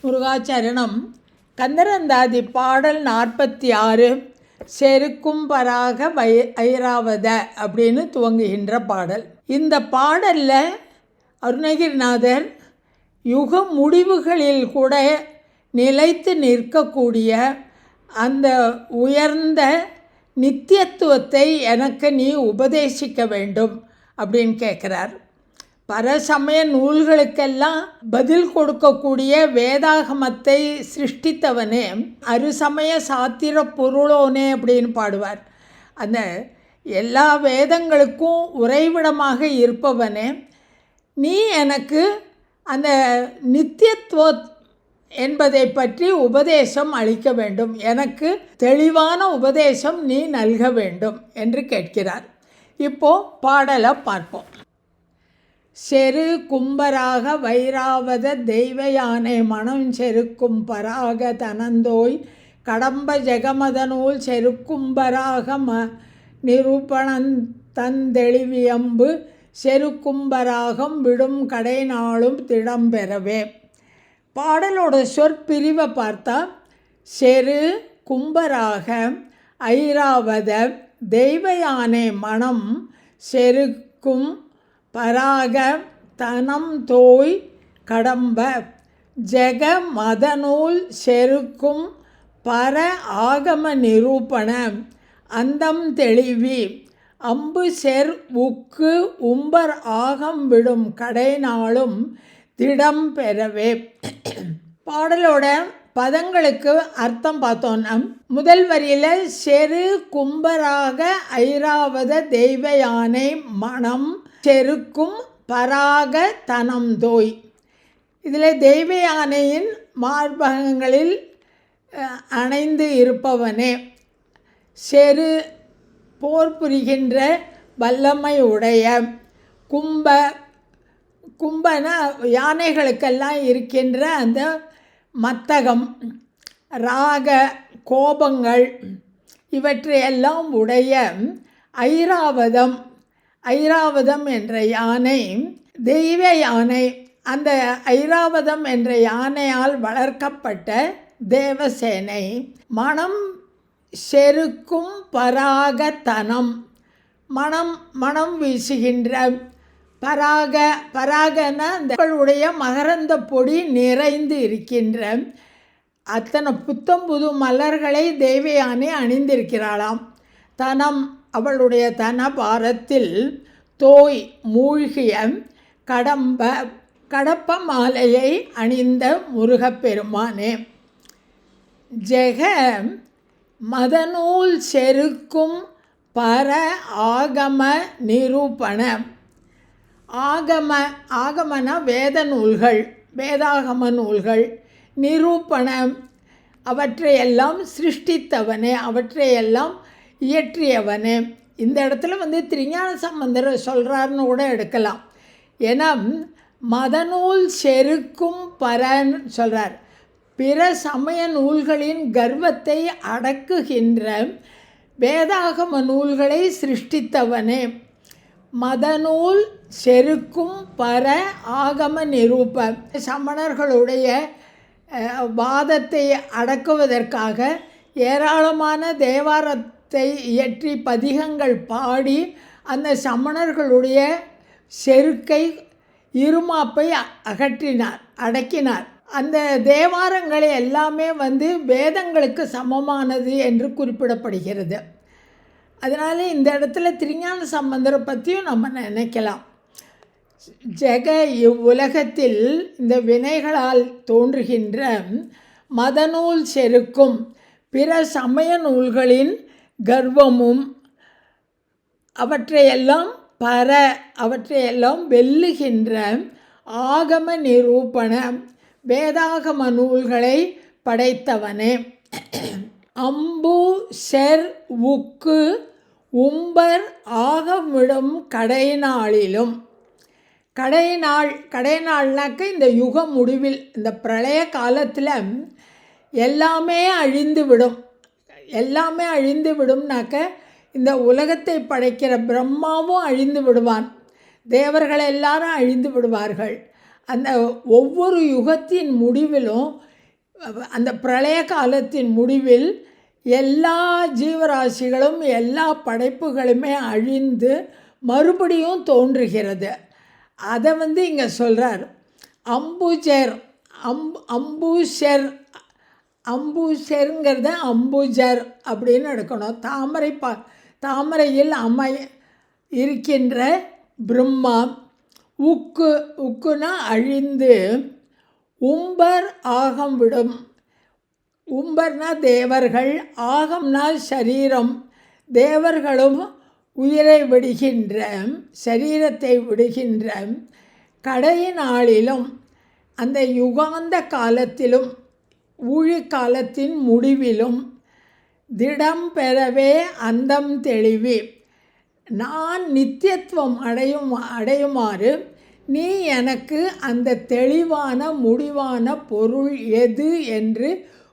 முருகாச்சரணம். கந்தரந்தாதி பாடல் 46 செருக்கும் பராக ஐராவத அப்படின்னு துவங்குகின்ற பாடல். இந்த பாடலில் அருணகிரிநாதர் யுக முடிவுகளில் கூட நிலைத்து நிற்கக்கூடிய அந்த உயர்ந்த நித்தியத்துவத்தை எனக்கு நீ உபதேசிக்க வேண்டும் அப்படின்னு கேட்குறார். பரசமய நூல்களுக்கெல்லாம் பதில் கொடுக்கக்கூடிய வேதாகமத்தை சிருஷ்டித்தவனே, அருசமய சாத்திர பொருளோனே அப்படின்னு பாடுவார். அந்த எல்லா வேதங்களுக்கும் உறைவிடமாக இருப்பவனே, நீ எனக்கு அந்த நித்தியத்துவ என்பதை பற்றி உபதேசம் அளிக்க வேண்டும், எனக்கு தெளிவான உபதேசம் நீ நல்க வேண்டும் என்று கேட்கிறார். இப்போது பாடலை பார்ப்போம். செரு கும்பராக வைராவத தெய்வ யானை மனம் செருக்கும் பராக தனந்தோய் கடம்ப ஜெகமதனூல் செருக்கும்பராக நிரூபணன் தந்தெளிவியம்பு செருக்கும்பராகம் விடும் கடை நாளும் திடம்பெறவே. பாடலோட சொற்பிரிவை பார்த்தா, செரு கும்பராக ஐராவத தெய்வ யானை மனம் செருக்கும் பராக தனம் தோய் கடம்ப ஜெக மதநூல் செருக்கும் பர ஆகம நிரூபண அந்தம் தெளிவி அம்பு செர் உக்கு உம்பர் ஆகம் விடும் கடை நாளும் திடம் பெறவே. பாடலோட பதங்களுக்கு அர்த்தம் பார்த்தோன்னா, முதல் வரியில் செரு கும்பராக ஐராவத தெய்வ யானை மனம் செருக்கும் பராக தனம் தோய். இதில் தெய்வ யானையின் மார்பகங்களில் அணைந்து இருப்பவனே, செரு போர் புரிகின்ற வல்லமை உடைய, கும்பன யானைகளுக்கெல்லாம் இருக்கின்ற அந்த மத்தகம், ராக கோபங்கள் இவற்றையெல்லாம் உடைய ஐராவதம் என்ற யானை தெய்வ யானை. அந்த ஐராவதம் என்ற யானையால் வளர்க்கப்பட்ட தேவசேனை மனம் செருக்கும் பராகத்தனம், மனம் வீசுகின்ற பராகன அந்தடைய மகரந்த பொடி நிறைந்து இருக்கின்ற அத்தனை புத்தம் புது மலர்களை தெய்வ யானை அணிந்திருக்கிறாளாம். தனம், அவளுடைய தன பாரத்தில் தோய் மூழ்கிய கடப்ப மாலையை அணிந்த முருகப்பெருமானே. ஜெக மதநூல் செருக்கும் பர ஆகம நிரூபண. ஆகமன வேத நூல்கள், வேதாகம நூல்கள். நிரூபண அவற்றையெல்லாம் சிருஷ்டித்தவனே, அவற்றையெல்லாம் இயற்றியவனே. இந்த இடத்துல திருஞான சம்பந்தர் சொல்கிறாருன்னு கூட எடுக்கலாம். ஏன்னா மதநூல் செருக்கும் பரன்னு சொல்கிறார். பிற சமய நூல்களின் கர்வத்தை அடக்குகின்ற வேதாகம நூல்களை சிருஷ்டித்தவனே. மதநூல் செருக்கும் பர ஆகம நிரூப. சமணர்களுடைய வாதத்தை அடக்குவதற்காக ஏராளமான தேவாரத்தை இயற்றி பதிகங்கள் பாடி அந்த சமணர்களுடைய செருக்கை இருமாப்பை அடக்கினார். அந்த தேவாரங்களை எல்லாமே வேதங்களுக்கு சமமானது என்று குறிப்பிடப்படுகிறது. அதனால் இந்த இடத்துல திருஞான சம்பந்தரை பற்றியும் நம்ம நினைக்கலாம். ஜெக இவ்வுலகத்தில் இந்த வினைகளால் தோன்றுகின்ற மதநூல் செருக்கும் பிற சமய நூல்களின் கர்வமும் அவற்றையெல்லாம் வெல்லுகின்ற ஆகம நிரூபண வேதாகம நூல்களை படைத்தவனே. அம்பு செர் உக்கு உம்பர் ஆகமிடும் கடைநாளிலும். கடைநாள்னாக்க இந்த யுக முடிவில், இந்த பிரளய காலத்தில் எல்லாமே அழிந்து விடும்னாக்க இந்த உலகத்தை படைக்கிற பிரம்மாவும் அழிந்து விடுவான், தேவர்கள் எல்லாரும் அழிந்து விடுவார்கள். அந்த ஒவ்வொரு யுகத்தின் முடிவிலும் அந்த பிரளய காலத்தின் முடிவில் எல்லா ஜீவராசிகளும் எல்லா படைப்புகளுமே அழிந்து மறுபடியும் தோன்றுகிறது. அதை இங்கே சொல்கிறார். அம்புஜர் அம்புஷர் அம்புஷருங்கிறத அம்புஜர் அப்படின்னு எடுக்கணும். தாமரையில் இருக்கின்ற பிரம்மா. உக்குனா அழிந்து உம்பர் ஆகம் விடும். உம்பர்னா தேவர்கள், ஆகம்னா சரீரம். தேவர்களும் உயிரை விடுகின்ற, சரீரத்தை விடுகின்ற கடை நாளிலும் அந்த யுகாந்த காலத்திலும் ஊழிக்காலத்தின் முடிவிலும் திடம் பெறவே அந்தம் தெளிவி. நான் நித்தியத்துவம் அடையுமாறு நீ எனக்கு அந்த தெளிவான முடிவான பொருள் எது என்று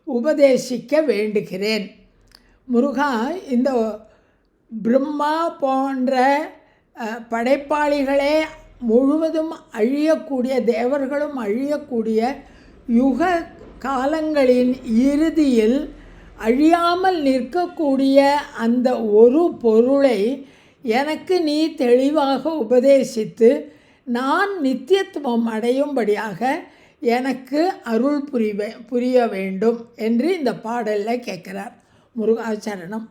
உபதேசிக்க வேண்டுகிறேன். முருகா, இந்த பிரம்மா போன்ற படைப்பாளிகளே முழுவதும் அழியக்கூடிய, தேவர்களும் அழியக்கூடிய யுக காலங்களின் இறுதியில் அழியாமல் நிற்கக்கூடிய அந்த ஒரு பொருளை எனக்கு நீ தெளிவாக உபதேசித்து நான் நித்தியத்துவம் அடையும்படியாக எனக்கு அருள் புரிய வேண்டும் என்று இந்த பாடலில் கேட்குறார். முருகாசரணம்.